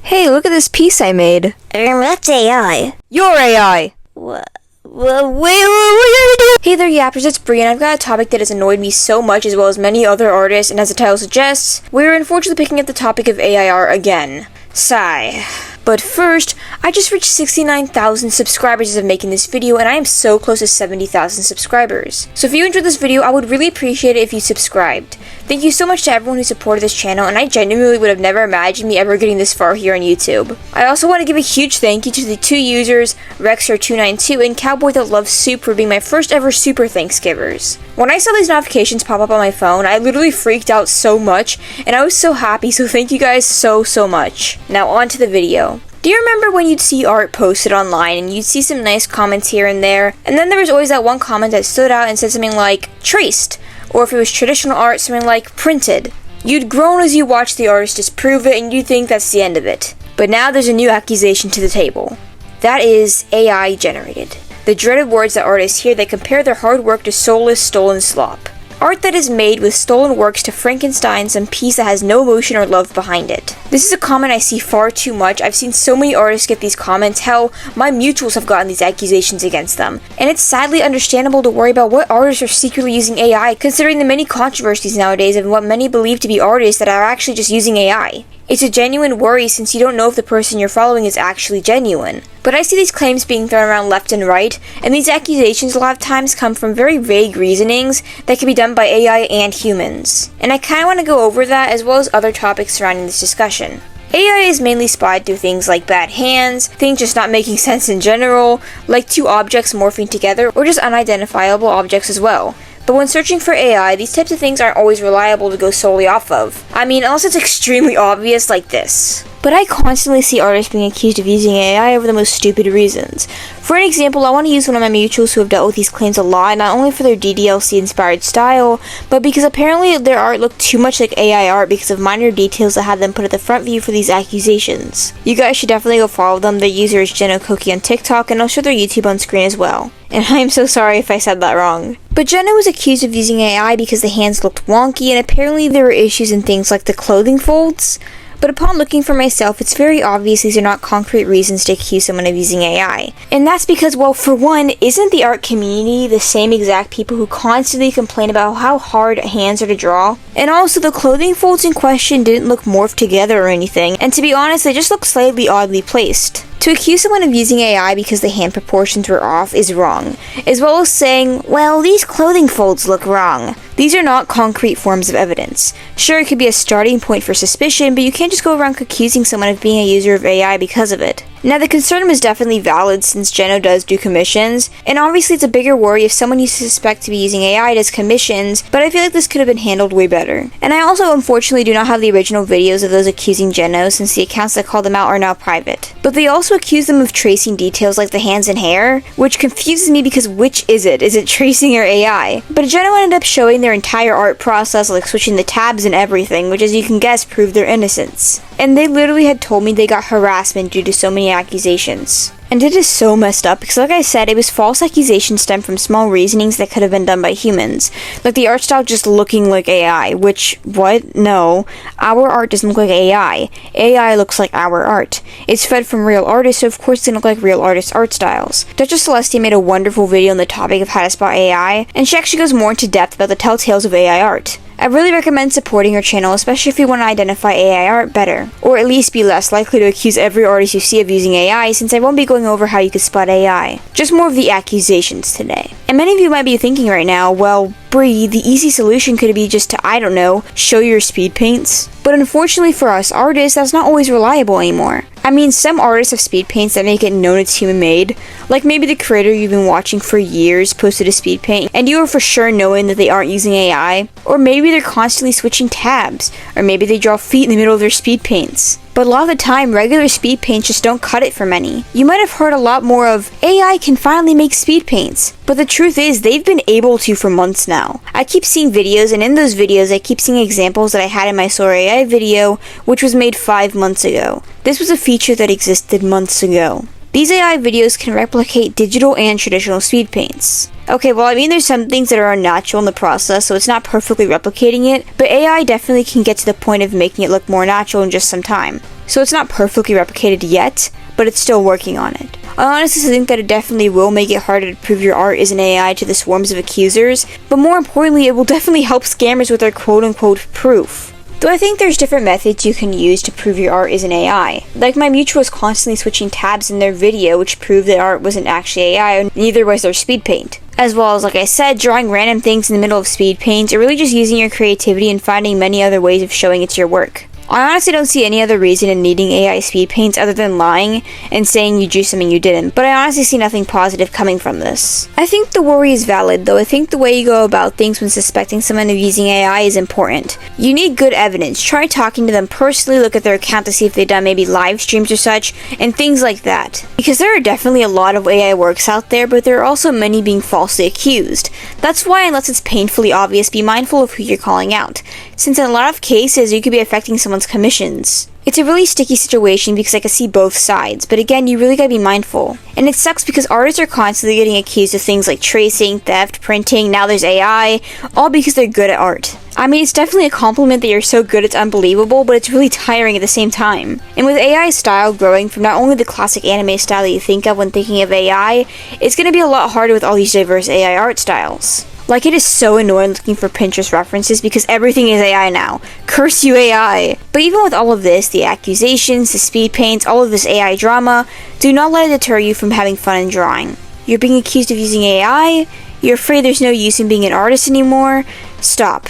Hey, look at this piece I made. That's AI. You're AI! What are you doing? Hey there, yappers, it's Bree, and I've got a topic that has annoyed me so much, as well as many other artists, and as the title suggests, we're unfortunately picking up the topic of AI art again. Sigh. But first, I just reached 69,000 subscribers as of making this video, and I am so close to 70,000 subscribers. So if you enjoyed this video, I would really appreciate it if you subscribed. Thank you so much to everyone who supported this channel, and I genuinely would have never imagined me ever getting this far here on YouTube. I also want to give a huge thank you to the two users, Rexer292 and Cowboy That Loves Soup, for being my first ever Super Thanksgivers. When I saw these notifications pop up on my phone, I literally freaked out so much, and I was so happy, so thank you guys so much. Now on to the video. Do you remember when you'd see art posted online and you'd see some nice comments here and there, and then there was always that one comment that stood out and said something like, traced, or if it was traditional art, something like, printed. You'd groan as you watched the artist disprove it, and you'd think that's the end of it. But now there's a new accusation to the table. That is AI generated. The dreaded words that artists hear that compare their hard work to soulless, stolen slop. Art that is made with stolen works to Frankenstein some piece that has no emotion or love behind it. This is a comment I see far too much. I've seen so many artists get these comments. Hell, my mutuals have gotten these accusations against them. And it's sadly understandable to worry about what artists are secretly using AI, considering the many controversies nowadays of what many believe to be artists that are actually just using AI. It's a genuine worry since you don't know if the person you're following is actually genuine. But I see these claims being thrown around left and right, and these accusations a lot of times come from very vague reasonings that can be done by AI and humans. And I kinda want to go over that as well as other topics surrounding this discussion. AI is mainly spotted through things like bad hands, things just not making sense in general, like two objects morphing together, or just unidentifiable objects as well. But when searching for AI, these types of things aren't always reliable to go solely off of. I mean, unless it's extremely obvious like this. But I constantly see artists being accused of using AI over the most stupid reasons. For an example, I want to use one of my mutuals who have dealt with these claims a lot, not only for their DDLC-inspired style, but because apparently their art looked too much like AI art because of minor details that had them put at the front view for these accusations. You guys should definitely go follow them. Their user is Genokcoaie on TikTok, and I'll show their YouTube on screen as well. And I am so sorry if I said that wrong. But Jenna was accused of using AI because the hands looked wonky, and apparently there were issues in things like the clothing folds. But upon looking for myself, it's very obvious these are not concrete reasons to accuse someone of using AI. And that's because, well, for one, isn't the art community the same exact people who constantly complain about how hard hands are to draw? And also, the clothing folds in question didn't look morphed together or anything, and to be honest, they just look slightly oddly placed. To accuse someone of using AI because the hand proportions were off is wrong, as well as saying, well, these clothing folds look wrong. These are not concrete forms of evidence. Sure, it could be a starting point for suspicion, but you can't just go around accusing someone of being a user of AI because of it. Now, the concern was definitely valid since Geno does do commissions, and obviously it's a bigger worry if someone you suspect to be using AI does commissions, but I feel like this could have been handled way better. And I also unfortunately do not have the original videos of those accusing Geno since the accounts that called them out are now private. But they also accuse them of tracing details like the hands and hair, which confuses me because which is it? Is it tracing or AI? But Geno ended up showing their entire art process, like switching the tabs and everything, which as you can guess proved their innocence. And they literally had told me they got harassment due to so many accusations. And it is so messed up because, like I said, it was false accusations stemmed from small reasonings that could have been done by humans. Like the art style just looking like AI, which, what? No. Our art doesn't look like AI. AI looks like our art. It's fed from real artists, so of course they look like real artists' art styles. Duchess Celestia made a wonderful video on the topic of how to spot AI, and she actually goes more into depth about the telltales of AI art. I really recommend supporting her channel, especially if you want to identify AI art better, or at least be less likely to accuse every artist you see of using AI, since I won't be going over how you could spot AI. Just more of the accusations today. And many of you might be thinking right now, well, Bree, the easy solution could be just to, I don't know, show your speed paints. But unfortunately for us artists, that's not always reliable anymore. I mean, some artists have speed paints that make it known it's human-made. Like maybe the creator you've been watching for years posted a speed paint, and you are for sure knowing that they aren't using AI. Or maybe they're constantly switching tabs. Or maybe they draw feet in the middle of their speed paints. But a lot of the time, regular speed paints just don't cut it for many. You might have heard a lot more of, AI can finally make speed paints. But the truth is, they've been able to for months now. I keep seeing videos, and in those videos, I keep seeing examples that I had in my Soar AI video, which was made 5 months ago. This was a feature that existed months ago. These AI videos can replicate digital and traditional speed paints. Okay, well, I mean, there's some things that are unnatural in the process, so it's not perfectly replicating it, but AI definitely can get to the point of making it look more natural in just some time. so it's not perfectly replicated yet, but it's still working on it. I honestly think that it definitely will make it harder to prove your art is an AI to the swarms of accusers, but more importantly, it will definitely help scammers with their quote-unquote proof. Though I think there's different methods you can use to prove your art is an AI. Like my mutual was constantly switching tabs in their video which proved that art wasn't actually AI, and neither was their speed paint. As well as, like I said, drawing random things in the middle of speed paint, or really just using your creativity and finding many other ways of showing it's your work. I honestly don't see any other reason in needing AI speed paints other than lying and saying you drew something you didn't, but I honestly see nothing positive coming from this. I think the worry is valid, though I think the way you go about things when suspecting someone of using AI is important. You need good evidence. Try talking to them personally, look at their account to see if they've done maybe live streams or such, and things like that. Because there are definitely a lot of AI works out there, but there are also many being falsely accused. That's why, unless it's painfully obvious, be mindful of who you're calling out, since in a lot of cases you could be affecting someone's commissions. It's a really sticky situation because I can see both sides, but again, you really gotta be mindful. And it sucks because artists are constantly getting accused of things like tracing, theft, printing, now there's AI, all because they're good at art. I mean, it's definitely a compliment that you're so good it's unbelievable, but it's really tiring at the same time. And with AI style growing from not only the classic anime style that you think of when thinking of AI, it's gonna be a lot harder with all these diverse AI art styles. Like, it is so annoying looking for Pinterest references because everything is AI now. Curse you, AI! But even with all of this, the accusations, the speed paints, all of this AI drama, do not let it deter you from having fun in drawing. You're being accused of using AI? You're afraid there's no use in being an artist anymore? Stop.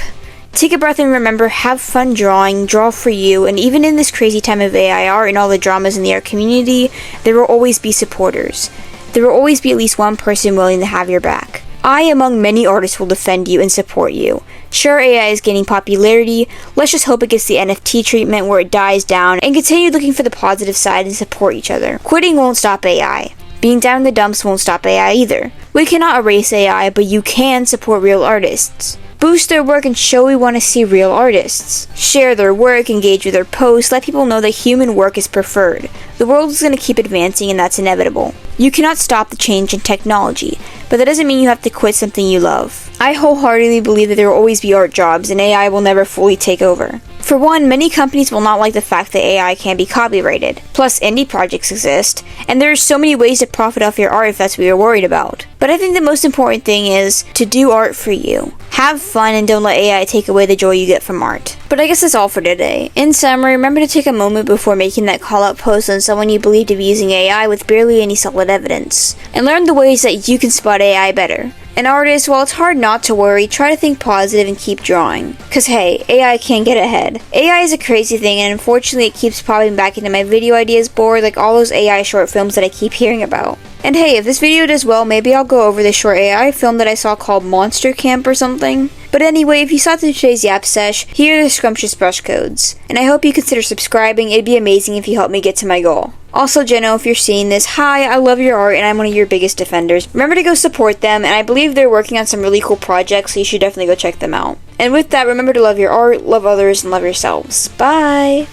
Take a breath and remember, have fun drawing, draw for you, and even in this crazy time of AI art and all the dramas in the art community, there will always be supporters. There will always be at least one person willing to have your back. I, among many artists, will defend you and support you. Sure, AI is gaining popularity, let's just hope it gets the NFT treatment where it dies down, and continue looking for the positive side and support each other. Quitting won't stop AI. Being down in the dumps won't stop AI either. We cannot erase AI, but you can support real artists. Boost their work and show we want to see real artists. Share their work, engage with their posts, let people know that human work is preferred. The world is going to keep advancing and that's inevitable. You cannot stop the change in technology, but that doesn't mean you have to quit something you love. I wholeheartedly believe that there will always be art jobs and AI will never fully take over. For one, many companies will not like the fact that AI can't be copyrighted. Plus, indie projects exist, and there are so many ways to profit off your art if that's what you're worried about. But I think the most important thing is to do art for you. Have fun and don't let AI take away the joy you get from art. But I guess that's all for today. In summary, remember to take a moment before making that call-out post on someone you believe to be using AI with barely any solid evidence. And learn the ways that you can spot AI better. An artist, while it's hard not to worry, try to think positive and keep drawing. Cause hey, AI can't get ahead. AI is a crazy thing and unfortunately it keeps popping back into my video ideas board like all those AI short films that I keep hearing about. And hey, if this video does well, maybe I'll go over this short AI film that I saw called Monster Camp or something. But anyway, if you saw through today's Yap Sesh, here are the scrumptious brush codes. And I hope you consider subscribing, it'd be amazing if you help me get to my goal. Also, Geno, if you're seeing this, hi, I love your art and I'm one of your biggest defenders. Remember to go support them, and I believe they're working on some really cool projects, so you should definitely go check them out. And with that, remember to love your art, love others, and love yourselves. Bye!